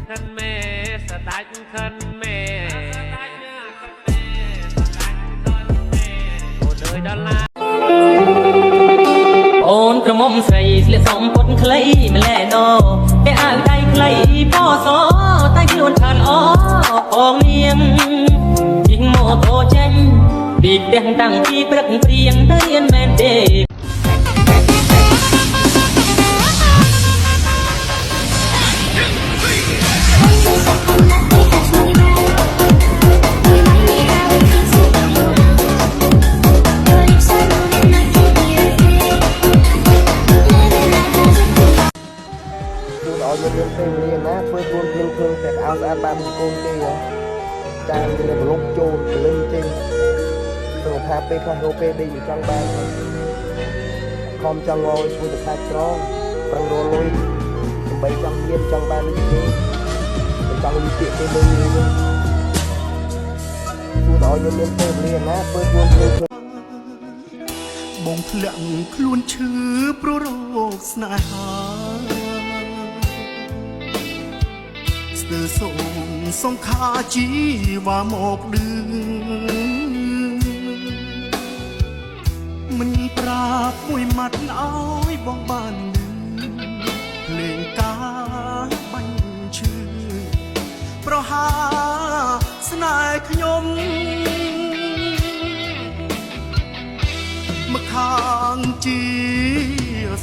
khăn mê sợ đánh khăn mê một đời đó là ônประมมใส่เสียสองคนเคลยมาแล่นอแต่อ่างใจเคลยพ่อสอใต้ที่วันขาดอ้อของเนียมยิงโมโตเจนปีกแดงตั้งปีกเปรี้ยงเปรี้ยงได้เรียนแม่เด็กយើងមានពេលវេលាណាធ្វើខ្លួនភ្លឹងភ្លឹងតែឲ្យស្អាតបានពីកូនទេចាមទៅលុបចូលទៅលេងទេព្រោះថាពេលខ្លះរកពេលដេកចង់បានខំចង់ឲ្យធ្វើទៅខាច់ត្រង់ប្រឹងរលុយដើម្បីចង់មានចង់បាននេះទេចង់លីពាកទៅលើជួយឲ្យយើងមានពេលវេលាណាធ្វើខ្លួនភ្លឹងភ្លឹងបងធ្លាក់ខ្លួនឈឺព្រោះរោគស្នេហាស្ទើរសូមសង្ខារជីវ៉ាមកឌឺមិនប្រាប់មួយម៉ាត់ឲ្យបងបានឮភ្លេងការបាញ់ឈឺប្រហាស្នេហ៍ខ្ញុំមកខាងជា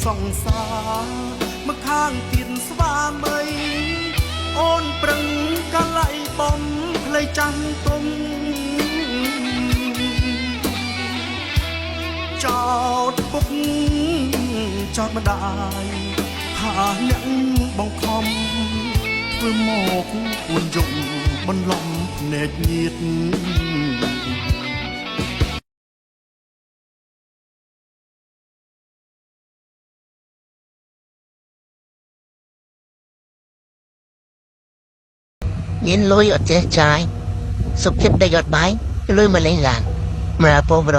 សង្សារមកខាងទៀតស្វាមីអូនប្រឹងកលៃបំផ្លេចាំទុំចោតពុកចោតម្ដាយថាអ្នកបង្ខំធ្វើមកអួនយំបន្លំភ្នែកញៀតยินลุยอดเจ๊ใจสุขคิดได้ยอดใบลุยมาเล่นกันมาโปรโบ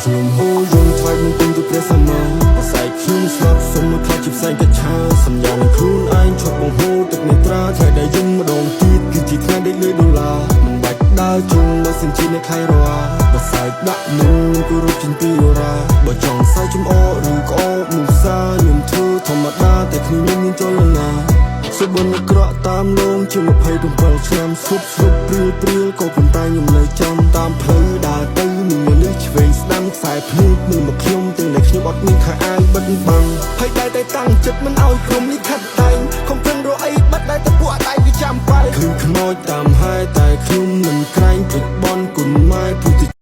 ខ្ញុំហូរយងថ្វាយនឹងពេញទៅព្រះសម្មាបស័យខ្ញុំស្លាប់សុំមកខ្លាចជាផ្សែងកច្ឆាសញ្ញានឹងខ្លួនឯងឈប់បង្ហូរទឹកនេត្រាថ្ងៃដែលយំម្ដងទៀតគឺជាថ្ងៃដែលលុយដុល្លារមិនបាច់ដើរជុំនៅសិនជាអ្នកខៃរ៉ាបស័យដាក់មុនគោរពជាពីរ៉ាបើចង់ស័យចំអឬក្អកមុសាខ្ញុំធ្វើធម្មតាតែគ្មានមានចលនាសុបិនក្រក់តាមលងជា27ឆ្នាំស្រុបព្រៀលក៏ប៉ុន្តែខ្ញុំនៅចាំតាមផ្លូវដើរទៅនឹងមនុស្សឆ្វេងស្ដាំខ្សែភ្នែកមើលមកខ្ញុំទាំងដែលខ្ញុំអត់មានខោអាវបិទបាំងហើយតែតាំងចិត្តមិនឲ្យព្រមលិខិតតែងខំប្រឹងរកអីបាត់តែពួកដៃវាចាំបែកឃើញខ្មោចតាមហើយតែខ្ញុំមិនក្រៅ